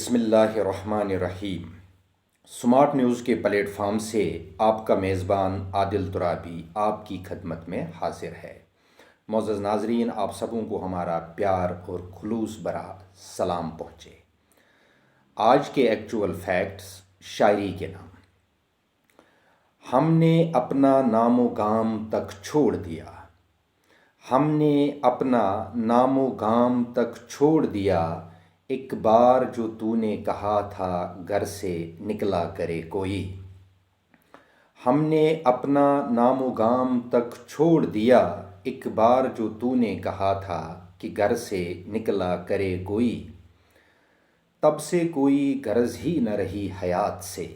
बिस्मिल्लाहिर्रहमानिर्रहीम। Smart news के platform से आपका मेज़बान आदिल तुराबी आपकी खदमत में हाजिर है। मोअज़्ज़ज़ नाज़रीन, आप सबों को हमारा प्यार और खुलूस भरा सलाम पहुँचे। आज के एक्चुअल फैक्ट्स शायरी के नाम। हमने अपना नामो गाम तक छोड़ दिया, हमने अपना नामो गाम तक छोड़ दिया, एक बार जो तूने कहा था घर से निकला करे कोई। हमने अपना नामो गाम तक छोड़ दिया, एक बार जो तूने कहा था कि घर से निकला करे कोई। तब से कोई गरज ही न रही हयात से,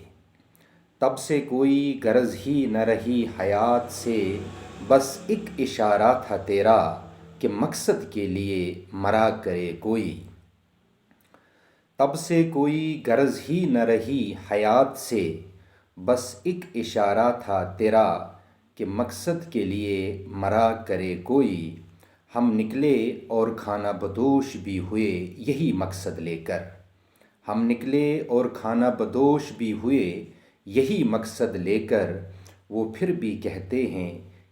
तब से कोई गरज ही न रही हयात से, बस एक इशारा था तेरा कि मकसद के लिए मरा करे कोई। तब से कोई गरज ही न रही हयात से, बस एक इशारा था तेरा कि मकसद के लिए मरा करे कोई। हम निकले और खाना बदोश भी हुए यही मकसद लेकर, हम निकले और खाना बदोश भी हुए यही मकसद लेकर। वो फिर भी कहते हैं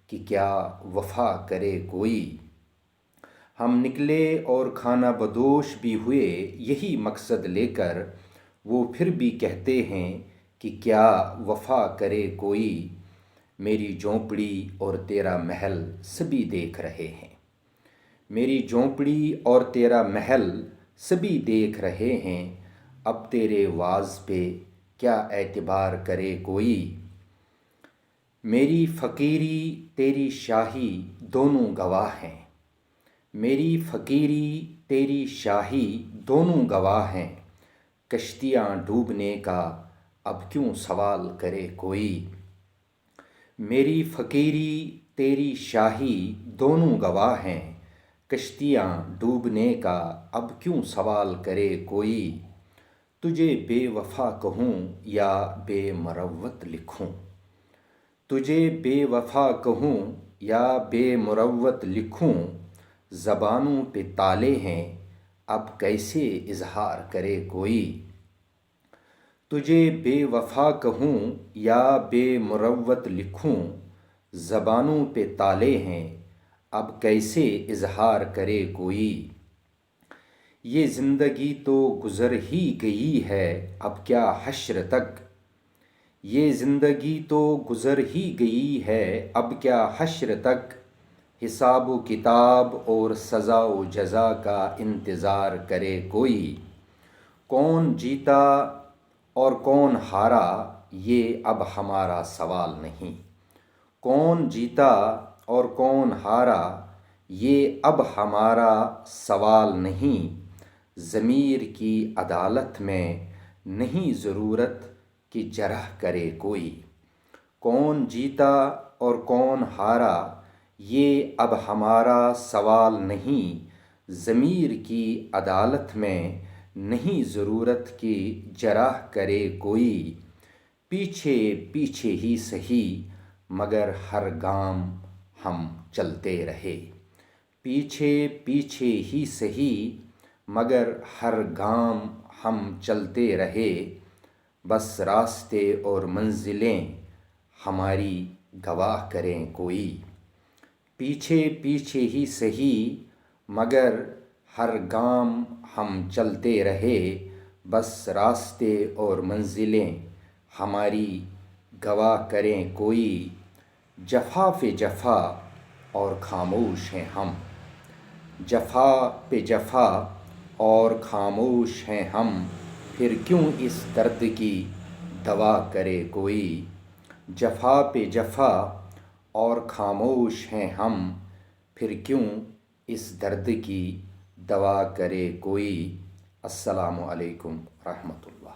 कि क्या वफा करे कोई। हम निकले और खाना बदोश भी हुए यही मकसद लेकर, वो फिर भी कहते हैं कि क्या वफा करे कोई। मेरी झोंपड़ी और तेरा महल सभी देख रहे हैं, मेरी झोंपड़ी और तेरा महल सभी देख रहे हैं, अब तेरे वाज पे क्या एतबार करे कोई। मेरी फ़कीरी तेरी शाही दोनों गवाह हैं, मेरी फ़कीरी तेरी शाही दोनों गवाह हैं, कश्तियाँ डूबने का अब क्यों सवाल करे कोई। मेरी फ़कीरी तेरी शाही दोनों गवाह हैं, कश्तियाँ डूबने का अब क्यों सवाल करे कोई। तुझे बेवफ़ा कहूँ या बेमुरव्वत लिखूँ, तुझे बेवफ़ा कहूँ या बेमुरव्वत लिखूँ, ज़बानों पे ताले हैं अब कैसे इज़हार करे कोई। तुझे बेवफ़ा कहूँ या बेमुरव्वत लिखूँ, ज़बानों पे ताले हैं अब कैसे इज़हार करे कोई। ये ज़िंदगी तो गुज़र ही गई है अब क्या हश्र तक, ये ज़िंदगी तो गुज़र ही गई है अब क्या हश्र तक। हिसाब व किताब और सज़ा व जज़ा का इंतज़ार करे कोई। कौन जीता और कौन हारा ये अब हमारा सवाल नहीं, कौन जीता और कौन हारा ये अब हमारा सवाल नहीं। ज़मीर की अदालत में नहीं ज़रूरत कि जरह करे कोई। कौन जीता और कौन हारा ये अब हमारा सवाल नहीं, ज़मीर की अदालत में नहीं ज़रूरत कि जरह करे कोई। पीछे पीछे ही सही मगर हर गाम हम चलते रहे, पीछे पीछे ही सही मगर हर गाम हम चलते रहे, बस रास्ते और मंजिलें हमारी गवाह करें कोई। पीछे पीछे ही सही मगर हर गाम हम चलते रहे, बस रास्ते और मंजिलें हमारी गवाह करें कोई। जफ़ा पे जफ़ा और खामोश हैं हम, जफ़ा पे जफ़ा और खामोश हैं हम, फिर क्यों इस दर्द की दवा करे कोई। जफ़ा पे जफ़ा और खामोश हैं हम, फिर क्यों इस दर्द की दवा करे कोई। अस्सलामु अलैकुम रहमतुल्लाह।